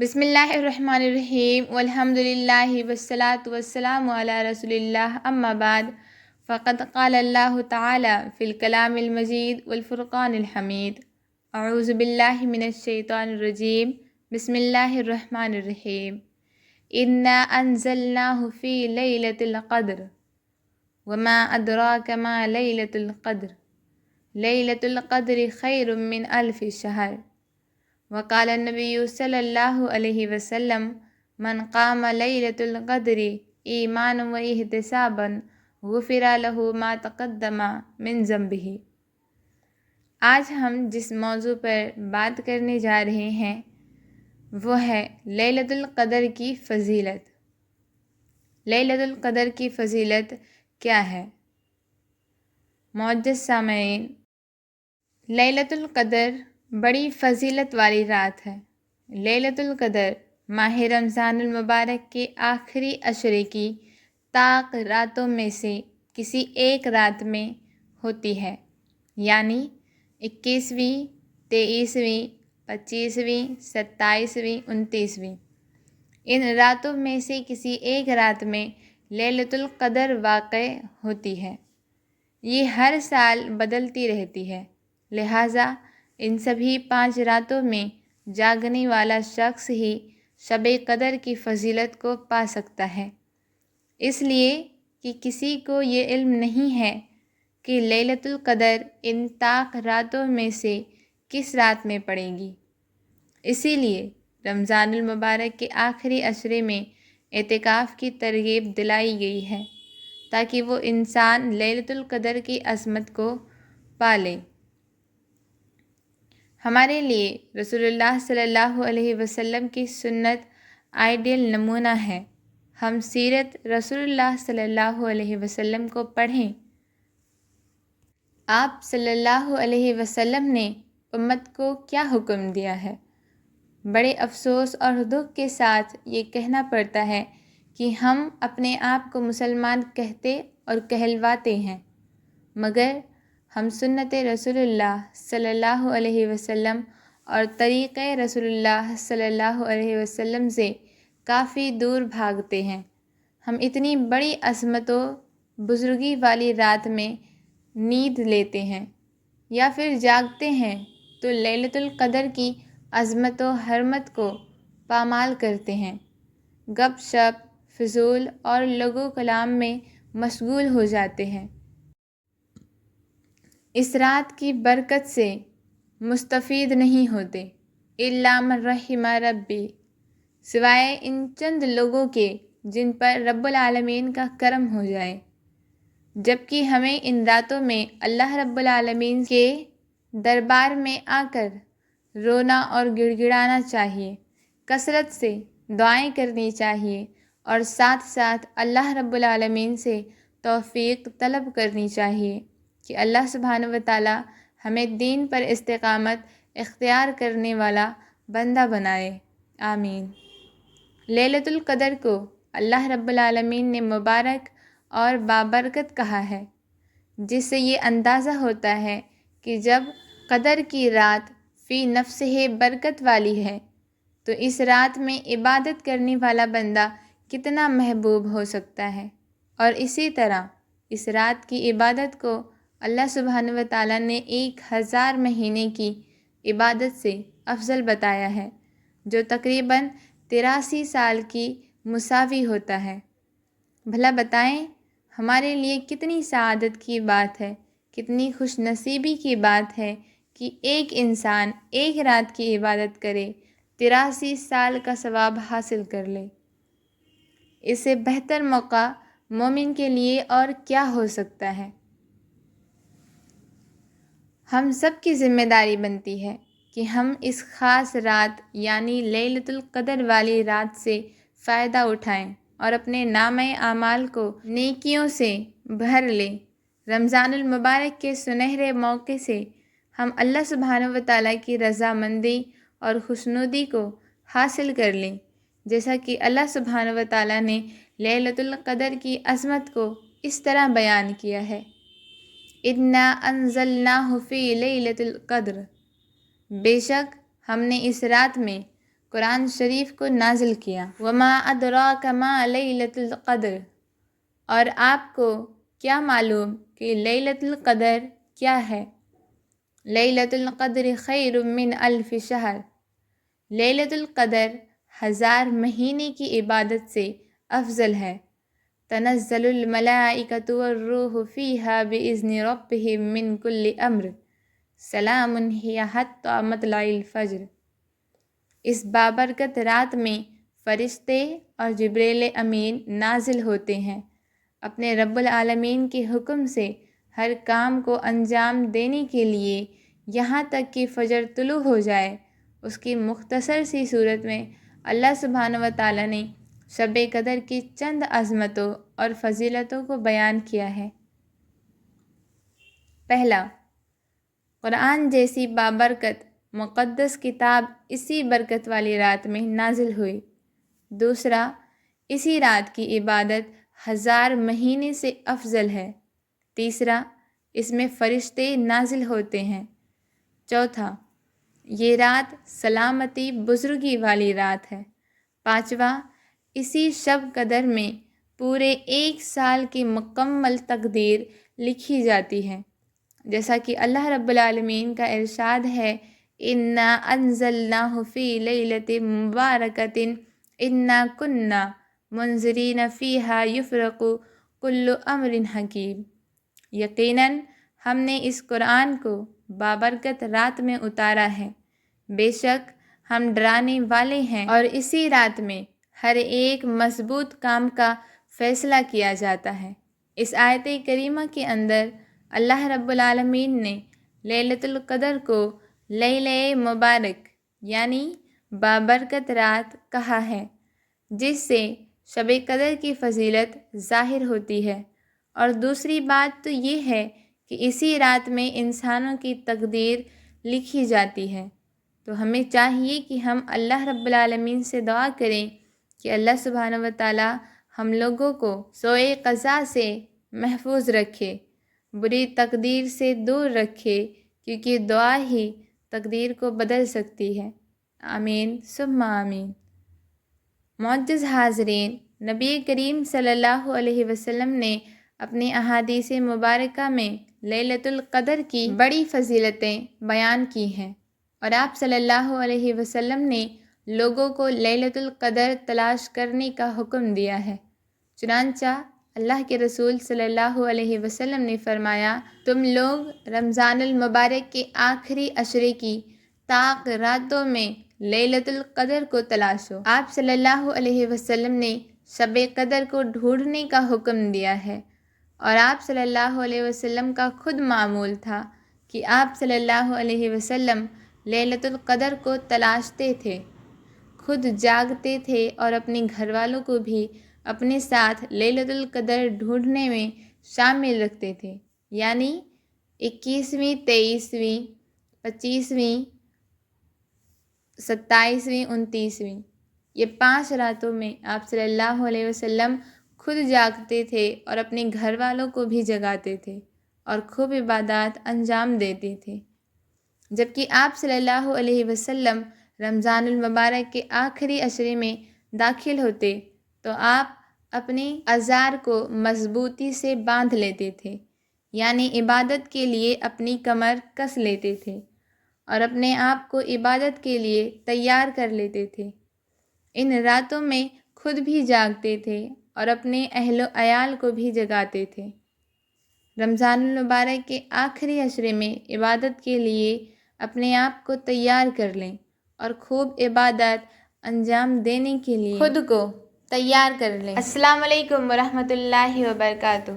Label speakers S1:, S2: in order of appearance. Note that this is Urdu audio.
S1: بسم اللہ الرحمن الرحیم والحمد للہ والصلاة والسلام علی رسول اللہ اما بعد فقد قال اللہ تعالی فی الکلام المجید والفرقان الحمید اعوذ باللہ من الشیطان الرجیم بسم اللہ الرحمن الرحیم انا انزلناہ فی لیلۃ القدر وما ادراک ما لیلۃ القدر لیلۃ القدر خیر من الف شہر وقال النبی صلی اللہ علیہ وسلم من قام لیلۃ القدر ایمانا و احتسابا غفر لہ ما تقدم من ذنبہ۔ آج ہم جس موضوع پر بات کرنے جا رہے ہیں وہ ہے لیلۃ القدر کی فضیلت۔ لیلۃ القدر کی فضیلت کیا ہے؟ معزز سامعین، لیلۃ القدر بڑی فضیلت والی رات ہے۔ لیلۃ القدر ماہ رمضان المبارک کے آخری عشرے کی طاق راتوں میں سے کسی ایک رات میں ہوتی ہے، یعنی 21ویں، 23ویں، 25ویں، 27ویں، 29ویں۔ ان راتوں میں سے کسی ایک رات میں لیلۃ القدر واقع ہوتی ہے۔ یہ ہر سال بدلتی رہتی ہے، لہٰذا ان سبھی 5 راتوں میں جاگنے والا شخص ہی شب قدر کی فضیلت کو پا سکتا ہے، اس لیے کہ کسی کو یہ علم نہیں ہے کہ لیلۃ القدر ان طاق راتوں میں سے کس رات میں پڑے گی۔ اسی لیے رمضان المبارک کے آخری عشرے میں اعتکاف کی ترغیب دلائی گئی ہے تاکہ وہ انسان لیلۃ القدر کی عظمت کو پا لے۔ ہمارے لیے رسول اللہ صلی اللہ علیہ وسلم کی سنت آئیڈیل نمونہ ہے۔ ہم سیرت رسول اللہ صلی اللہ علیہ وسلم کو پڑھیں۔ آپ صلی اللہ علیہ وسلم نے امت کو کیا حکم دیا ہے؟ بڑے افسوس اور دکھ کے ساتھ یہ کہنا پڑتا ہے کہ ہم اپنے آپ کو مسلمان کہتے اور کہلواتے ہیں، مگر ہم سنت رسول اللہ صلی اللہ علیہ وسلم اور طریقۂ رسول اللہ صلی اللہ علیہ وسلم سے کافی دور بھاگتے ہیں۔ ہم اتنی بڑی عظمت و بزرگی والی رات میں نیند لیتے ہیں یا پھر جاگتے ہیں تو لیلۃ القدر کی عظمت و حرمت کو پامال کرتے ہیں، گپ شپ، فضول اور لغو کلام میں مشغول ہو جاتے ہیں۔ اس رات کی برکت سے مستفید نہیں ہوتے الا من رحم ربی، سوائے ان چند لوگوں کے جن پر رب العالمین کا کرم ہو جائے، جبکہ ہمیں ان راتوں میں اللہ رب العالمین کے دربار میں آ کر رونا اور گڑ گڑانا چاہیے، کثرت سے دعائیں کرنی چاہیے اور ساتھ ساتھ اللہ رب العالمین سے توفیق طلب کرنی چاہیے کہ اللہ سبحانہ و تعالی ہمیں دین پر استقامت اختیار کرنے والا بندہ بنائے، آمین۔ لیلۃ القدر کو اللہ رب العالمین نے مبارک اور بابرکت کہا ہے، جس سے یہ اندازہ ہوتا ہے کہ جب قدر کی رات فی نفسہ برکت والی ہے تو اس رات میں عبادت کرنے والا بندہ کتنا محبوب ہو سکتا ہے، اور اسی طرح اس رات کی عبادت کو اللہ سبحانہ و تعالیٰ نے 1000 مہینے کی عبادت سے افضل بتایا ہے، جو تقریباً 83 سال کی مساوی ہوتا ہے۔ بھلا بتائیں ہمارے لیے کتنی سعادت کی بات ہے، کتنی خوش نصیبی کی بات ہے کہ ایک انسان ایک رات کی عبادت کرے، 83 سال کا ثواب حاصل کر لے۔ اس سے بہتر موقع مومن کے لیے اور کیا ہو سکتا ہے؟ ہم سب کی ذمہ داری بنتی ہے کہ ہم اس خاص رات یعنی لیلۃ القدر والی رات سے فائدہ اٹھائیں اور اپنے نامہ اعمال کو نیکیوں سے بھر لیں۔ رمضان المبارک کے سنہرے موقع سے ہم اللہ سبحانہ و تعالیٰ کی رضامندی اور خوشنودی کو حاصل کر لیں، جیسا کہ اللہ سبحانہ و تعالیٰ نے لیلۃ القدر کی عظمت کو اس طرح بیان کیا ہے: انا انزلناہ فی لیلۃ القدر، بے شک ہم نے اس رات میں قرآن شریف کو نازل کیا۔ وما ادراک ما لیلۃ القدر، اور آپ کو کیا معلوم کہ لیلۃ القدر کیا ہے؟ لیلۃ القدر خیر من الف شہر، لیلۃ القدر 1000 مہینے کی عبادت سے افضل ہے۔ تنزل الملائکۃ والروح فیہا بإذن ربہم من کل امر سلام ہی حتی مطلع الفجر۔ اس بابرکت رات میں فرشتے اور جبریل امین نازل ہوتے ہیں اپنے رب العالمین کے حکم سے ہر کام کو انجام دینے کے لیے، یہاں تک کہ فجر طلوع ہو جائے۔ اس کی مختصر سی صورت میں اللہ سبحانہ و تعالیٰ نے شب قدر کی چند عظمتوں اور فضیلتوں کو بیان کیا ہے۔ پہلا، قرآن جیسی بابرکت مقدس کتاب اسی برکت والی رات میں نازل ہوئی۔ دوسرا، اسی رات کی عبادت 1000 مہینے سے افضل ہے۔ تیسرا، اس میں فرشتے نازل ہوتے ہیں۔ چوتھا، یہ رات سلامتی بزرگی والی رات ہے۔ پانچواں، اسی شب قدر میں پورے 1 سال کی مکمل تقدیر لکھی جاتی ہے، جیسا کہ اللہ رب العالمین کا ارشاد ہے، اِنَّا أَنزَلْنَاهُ فِي لَيْلَةٍ مُبَارَكَةٍ إِنَّا كُنَّا مُنذِرِينَ فِيهَا يُفْرَقُ كُلُّ أَمْرٍ حَكِيمٍ، یقیناً ہم نے اس قرآن کو بابرکت رات میں اتارا ہے، بے شک ہم ڈرانے والے ہیں، اور اسی رات میں ہر ایک مضبوط کام کا فیصلہ کیا جاتا ہے۔ اس آیت کریمہ کے اندر اللہ رب العالمین نے لیلۃ القدر کو لیلہ مبارک یعنی بابرکت رات کہا ہے، جس سے شب قدر کی فضیلت ظاہر ہوتی ہے۔ اور دوسری بات تو یہ ہے کہ اسی رات میں انسانوں کی تقدیر لکھی جاتی ہے، تو ہمیں چاہیے کہ ہم اللہ رب العالمین سے دعا کریں کہ اللہ سبحانہ و تعالیٰ ہم لوگوں کو سوئے قضاء سے محفوظ رکھے، بری تقدیر سے دور رکھے، کیونکہ دعا ہی تقدیر کو بدل سکتی ہے۔ آمین ثم آمین۔ معزز حاضرین، نبی کریم صلی اللہ علیہ وسلم نے اپنی احادیث مبارکہ میں لیلۃ القدر کی بڑی فضیلتیں بیان کی ہیں، اور آپ صلی اللہ علیہ وسلم نے لوگوں کو لیلۃ القدر تلاش کرنے کا حکم دیا ہے۔ چنانچہ اللہ کے رسول صلی اللہ علیہ وسلم نے فرمایا، تم لوگ رمضان المبارک کے آخری عشرے کی طاق راتوں میں لیلۃ القدر کو تلاشو۔ آپ صلی اللہ علیہ وسلم نے شب قدر کو ڈھونڈنے کا حکم دیا ہے، اور آپ صلی اللہ علیہ وسلم کا خود معمول تھا کہ آپ صلی اللہ علیہ وسلم لیلۃ القدر کو تلاشتے تھے، خود جاگتے تھے اور اپنے گھر والوں کو بھی اپنے ساتھ لیلۃ القدر ڈھونڈنے میں شامل رکھتے تھے، یعنی 21ویں، 23ویں، 25ویں، 27ویں، 29ویں، یہ 5 راتوں میں آپ صلی اللہ علیہ وسلم خود جاگتے تھے اور اپنے گھر والوں کو بھی جگاتے تھے اور خوب عبادات انجام دیتے تھے۔ جبکہ آپ صلی اللہ علیہ وسلم رمضان المبارک کے آخری عشرے میں داخل ہوتے تو آپ اپنے ازار کو مضبوطی سے باندھ لیتے تھے، یعنی عبادت کے لیے اپنی کمر کس لیتے تھے اور اپنے آپ کو عبادت کے لیے تیار کر لیتے تھے۔ ان راتوں میں خود بھی جاگتے تھے اور اپنے اہل و عیال کو بھی جگاتے تھے۔ رمضان المبارک کے آخری عشرے میں عبادت کے لیے اپنے آپ کو تیار کر لیں اور خوب عبادت انجام دینے کے لیے خود کو تیار کر لیں۔ السلام علیکم ورحمۃ اللہ وبرکاتہ۔